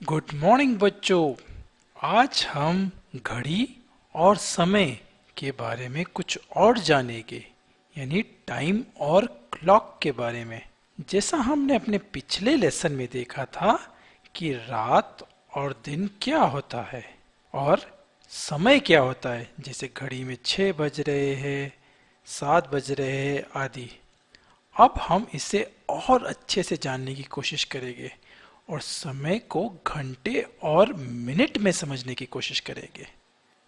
Good morning बच्चों। आज हम घड़ी और समय के बारे में कुछ और जानेंगे, यानी टाइम और क्लॉक के बारे में। जैसा हमने अपने पिछले लेसन में देखा था कि रात और दिन क्या होता है और समय क्या होता है, जैसे घड़ी में 6 बज रहे हैं, 7 बज रहे हैं आदि। अब हम इसे और अच्छे से जानने की कोशिश करेंगे और समय को घंटे और मिनट में समझने की कोशिश करेंगे।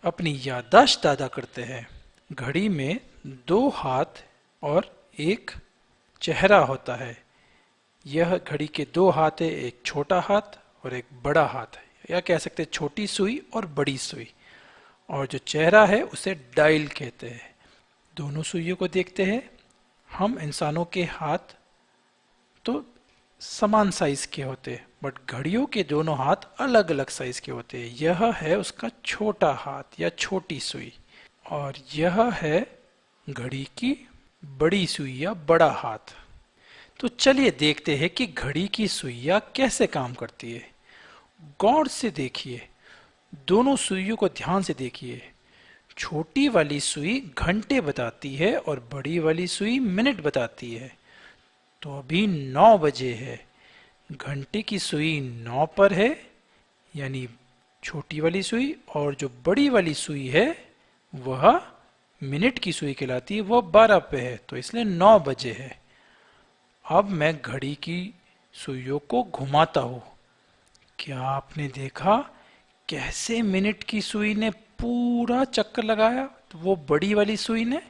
अपनी याददाश्त ताज़ा करते हैं। घड़ी में दो हाथ और एक चेहरा होता है। यह घड़ी के दो हाथ है, एक छोटा हाथ और एक बड़ा हाथ है, या कह सकते हैं छोटी सुई और बड़ी सुई। और जो चेहरा है उसे डायल कहते हैं। दोनों सुइयों को देखते हैं। हम इंसानों के हाथ तो समान साइज के होते हैं, बट घड़ियों के दोनों हाथ अलग अलग साइज के होते हैं। यह है उसका छोटा हाथ या छोटी सुई, और यह है घड़ी की बड़ी सुई या बड़ा हाथ। तो चलिए देखते हैं कि घड़ी की सुइयां कैसे काम करती है। गौर से देखिए, दोनों सुइयों को ध्यान से देखिए। छोटी वाली सुई घंटे बताती है और बड़ी वाली सुई मिनट बताती है। तो अभी 9 बजे है। घंटे की सुई 9 पर है, यानी छोटी वाली सुई, और जो बड़ी वाली सुई है वह मिनट की सुई कहलाती है, वह 12 पे है, तो इसलिए 9 बजे है। अब मैं घड़ी की सुइयों को घुमाता हूँ। क्या आपने देखा कैसे मिनट की सुई ने पूरा चक्कर लगाया, तो वो बड़ी वाली सुई ने,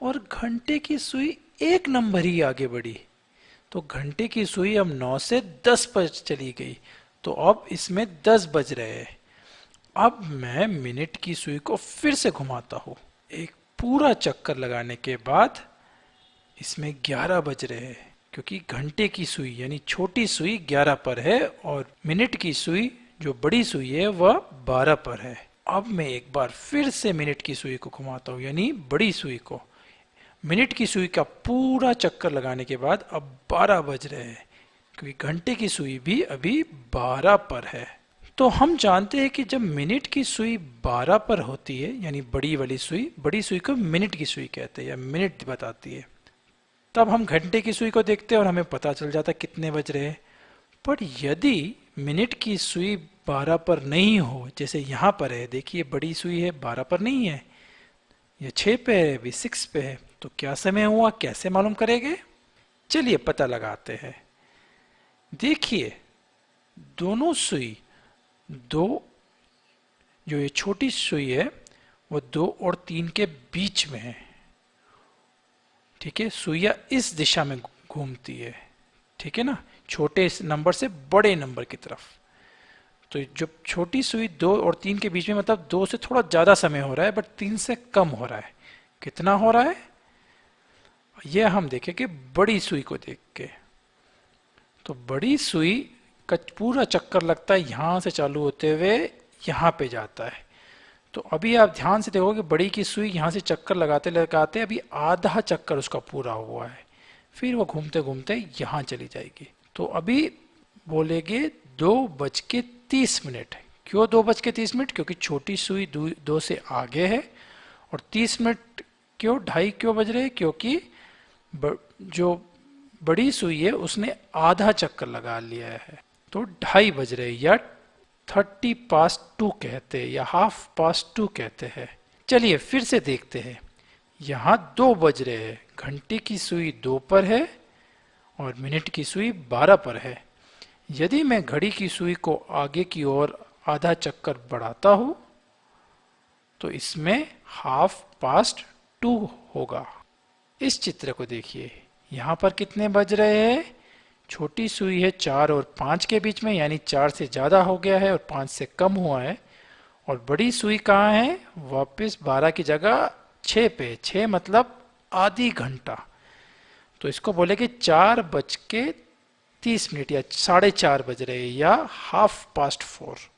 और घंटे की सुई एक नंबर ही आगे बढ़ी। तो घंटे की सुई अब 9 से 10 पर चली गई, तो अब इसमें 10 बज रहे हैं। अब मैं मिनट की सुई को फिर से घुमाता हूँ। एक पूरा चक्कर लगाने के बाद इसमें 11 बज रहे हैं, क्योंकि घंटे की सुई यानी छोटी सुई 11 पर है और मिनट की सुई जो बड़ी सुई है वह 12 पर है। अब मैं एक बार फिर से मिनट की सुई को घुमाता हूँ, यानी बड़ी सुई को। मिनट की सुई का पूरा चक्कर लगाने के बाद अब 12 बज रहे हैं, क्योंकि घंटे की सुई भी अभी 12 पर है। तो हम जानते हैं कि जब मिनट की सुई 12 पर होती है, यानी बड़ी सुई को मिनट की सुई कहते हैं या मिनट बताती है, तब हम घंटे की सुई को देखते हैं और हमें पता चल जाता है कितने बज रहे हैं। पर यदि मिनट की सुई 12 पर नहीं हो, जैसे यहाँ पर है, देखिए बड़ी सुई है 12 पर नहीं है, ये 6 पे है, अभी 6 पे है, तो क्या समय हुआ, कैसे मालूम करेंगे? चलिए पता लगाते हैं। देखिए, दोनों सुई दो, जो ये छोटी सुई है वो 2 और 3 के बीच में है। ठीक है, सुइया इस दिशा में घूमती है। ठीक है ना, छोटे नंबर से बड़े नंबर की तरफ। तो जो छोटी सुई 2 और 3 के बीच में, मतलब 2 से थोड़ा ज्यादा समय हो रहा है, बट 3 से कम हो रहा है। कितना हो रहा है ये हम देखेंगे बड़ी सुई को देख के। तो बड़ी सुई का पूरा चक्कर लगता है यहां से चालू होते हुए यहां पे जाता है। तो अभी आप ध्यान से देखोगे बड़ी की सुई यहां से चक्कर लगाते लगाते अभी आधा चक्कर उसका पूरा हुआ है, फिर वो घूमते घूमते यहां चली जाएगी। तो अभी बोलेगे 2:30। क्यों 2:30? क्योंकि छोटी सुई 2 से आगे है, और 30 मिनट क्यों, ढाई क्यों बज रहे हैं? क्योंकि जो बड़ी सुई है उसने आधा चक्कर लगा लिया है, तो 2:30 बज रहे, या 2:30 कहते हैं, या 2:30 कहते हैं। चलिए फिर से देखते हैं। यहाँ 2 बज रहे हैं, घंटे की सुई 2 पर है और मिनट की सुई 12 पर है। यदि मैं घड़ी की सुई को आगे की ओर आधा चक्कर बढ़ाता हूं तो इसमें 2:30 होगा। इस चित्र को देखिए, यहाँ पर कितने बज रहे हैं? छोटी सुई है 4 और 5 के बीच में, यानी 4 से ज्यादा हो गया है और 5 से कम हुआ है। और बड़ी सुई कहाँ है? वापस 12 की जगह 6 पे। 6 मतलब आधी घंटा। तो इसको बोलेंगे 4:30 या 4:30 बज रहे हैं, या 4:30।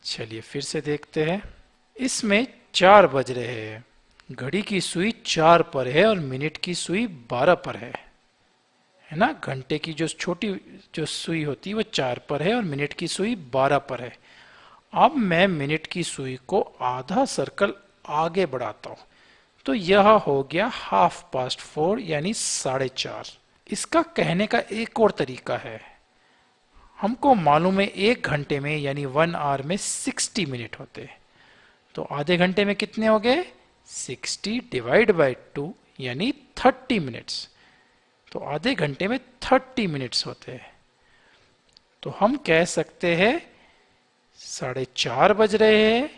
चलिए फिर से देखते हैं। इसमें 4 बज रहे हैं, घड़ी की सुई 4 पर है और मिनट की सुई 12 पर है है ना। घंटे की जो छोटी जो सुई होती है वो 4 पर है और मिनट की सुई 12 पर है। अब मैं मिनट की सुई को आधा सर्कल आगे बढ़ाता हूं, तो यह हो गया 4:30 यानी 4:30। इसका कहने का एक और तरीका है। हमको मालूम है 1 घंटे में यानी 1 आवर में 60 मिनट होते हैं, तो आधे घंटे में कितने हो गए? 60 डिवाइड बाई 2 यानी 30 मिनट्स। तो आधे घंटे में 30 मिनट्स होते हैं। तो हम कह सकते हैं 4:30 बज रहे हैं,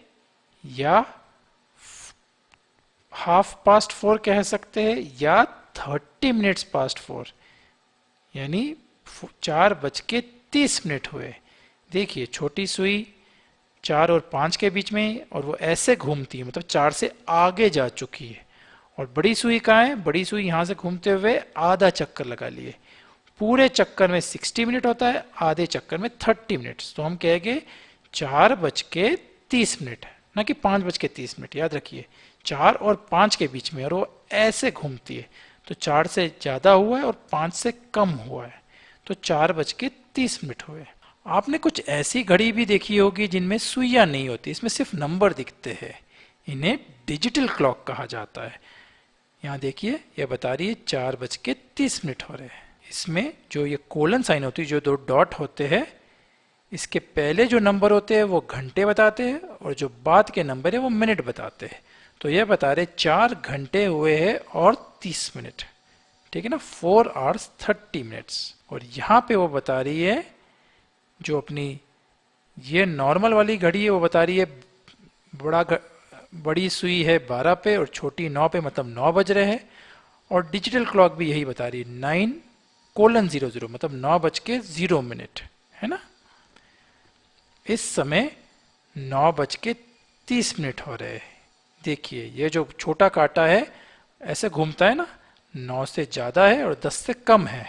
या 4:30 कह सकते हैं, या 30 मिनट्स पास्ट 4 यानी 4:30 हुए। देखिए छोटी सुई 4 और 5 के बीच में और वो ऐसे घूमती है, मतलब 4 से आगे जा चुकी है। और बड़ी सुई कहाँ है? बड़ी सुई यहाँ से घूमते हुए आधा चक्कर लगा लिए। पूरे चक्कर में 60 मिनट होता है, आधे चक्कर में 30 मिनट्स। तो हम कहेंगे 4:30, ना कि 5:30। याद रखिए 4 और 5 के बीच में, और वो ऐसे घूमती है, तो 4 से ज्यादा हुआ है और 5 से कम हुआ है, तो 4:30 हुए। आपने कुछ ऐसी घड़ी भी देखी होगी जिनमें सुइयां नहीं होती, इसमें सिर्फ नंबर दिखते हैं। इन्हें डिजिटल क्लॉक कहा जाता है। यहाँ देखिए यह बता रही है 4:30 हो रहे हैं। इसमें जो ये कोलन साइन होती है, जो 2 डॉट होते हैं, इसके पहले जो नंबर होते हैं वो घंटे बताते हैं, और जो बाद के नंबर है वो मिनट बताते हैं। तो यह बता रहे 4 घंटे हुए हैं और 30 मिनट, ठीक है ना, 4 आवर्स 30 मिनट्स। और यहाँ पे वो बता रही है, जो अपनी ये नॉर्मल वाली घड़ी है वो बता रही है बड़ी सुई है 12 पे और छोटी 9 पे, मतलब 9 बज रहे हैं। और डिजिटल क्लॉक भी यही बता रही है 9:00 मतलब 9:0 है ना। इस समय 9:30 हो रहे हैं। देखिए ये जो छोटा कांटा है ऐसे घूमता है ना, 9 से ज्यादा है और 10 से कम है।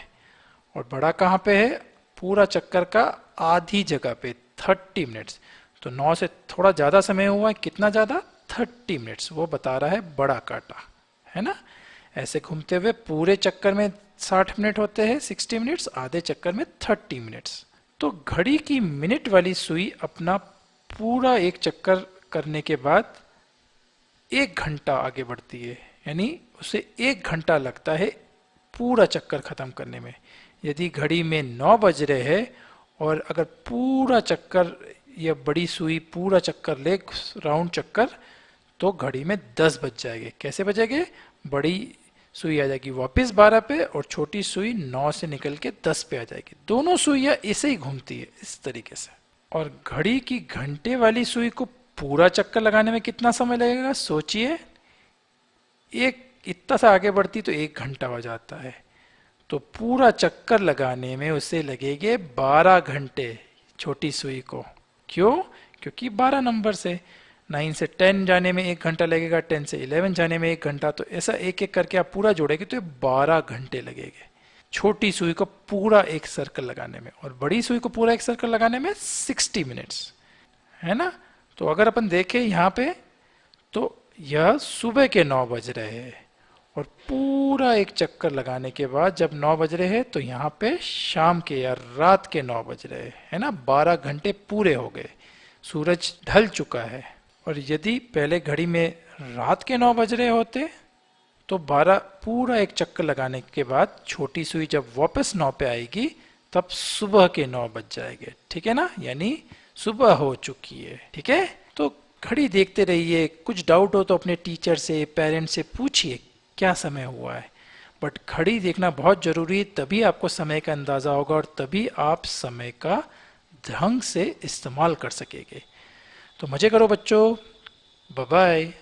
और बड़ा कहाँ पे है? पूरा चक्कर का आधी जगह पे 30 मिनट्स। तो 9 से थोड़ा ज्यादा समय हुआ है, कितना ज्यादा? 30 मिनट्स। वो बता रहा है बड़ा कांटा, है ना। ऐसे घूमते हुए पूरे चक्कर में 60 मिनट होते हैं, 60 मिनट्स, आधे चक्कर में 30 मिनट्स। तो घड़ी की मिनट वाली सुई अपना पूरा एक चक्कर करने के बाद 1 घंटा आगे बढ़ती है, यानी उसे 1 घंटा लगता है पूरा चक्कर खत्म करने में। यदि घड़ी में 9 बज रहे हैं और अगर पूरा चक्कर या बड़ी सुई पूरा चक्कर ले, राउंड चक्कर, तो घड़ी में 10 बज जाएंगे। कैसे बजेंगे? बड़ी सुई आ जाएगी वापस 12 पे और छोटी सुई 9 से निकल के 10 पे आ जाएगी। दोनों सुइयां ऐसे ही घूमती है इस तरीके से। और घड़ी की घंटे वाली सुई को पूरा चक्कर लगाने में कितना समय लगेगा? सोचिए, एक इतना सा आगे बढ़ती तो 1 घंटा हो जाता है, तो पूरा चक्कर लगाने में उसे लगेंगे 12 घंटे छोटी सुई को। क्यों? क्योंकि 12 नंबर से 9 से 10 जाने में 1 घंटा लगेगा, 10 से 11 जाने में 1 घंटा। तो ऐसा एक एक करके आप पूरा जोड़ेंगे तो ये 12 घंटे लगेंगे छोटी सुई को पूरा एक सर्कल लगाने में, और बड़ी सुई को पूरा एक सर्कल लगाने में 60 मिनट्स, है ना। तो अगर अपन देखें यहाँ पे, तो यह सुबह के 9 बज रहे हैं और पूरा एक चक्कर लगाने के बाद जब 9 बज रहे हैं तो यहाँ पे शाम के या रात के 9 बज रहे हैं, है ना। 12 घंटे पूरे हो गए, सूरज ढल चुका है। और यदि पहले घड़ी में रात के 9 बज रहे होते तो 12 पूरा एक चक्कर लगाने के बाद छोटी सुई जब वापस 9 पे आएगी तब सुबह के 9 बज जाएंगे, ठीक है ना, यानी सुबह हो चुकी है। ठीक है, तो घड़ी देखते रहिए। कुछ डाउट हो तो अपने टीचर से, पेरेंट्स से पूछिए क्या समय हुआ है। बट घड़ी देखना बहुत जरूरी है, तभी आपको समय का अंदाजा होगा और तभी आप समय का ढंग से इस्तेमाल कर सकेंगे। तो मजे करो बच्चों, बाय बाय।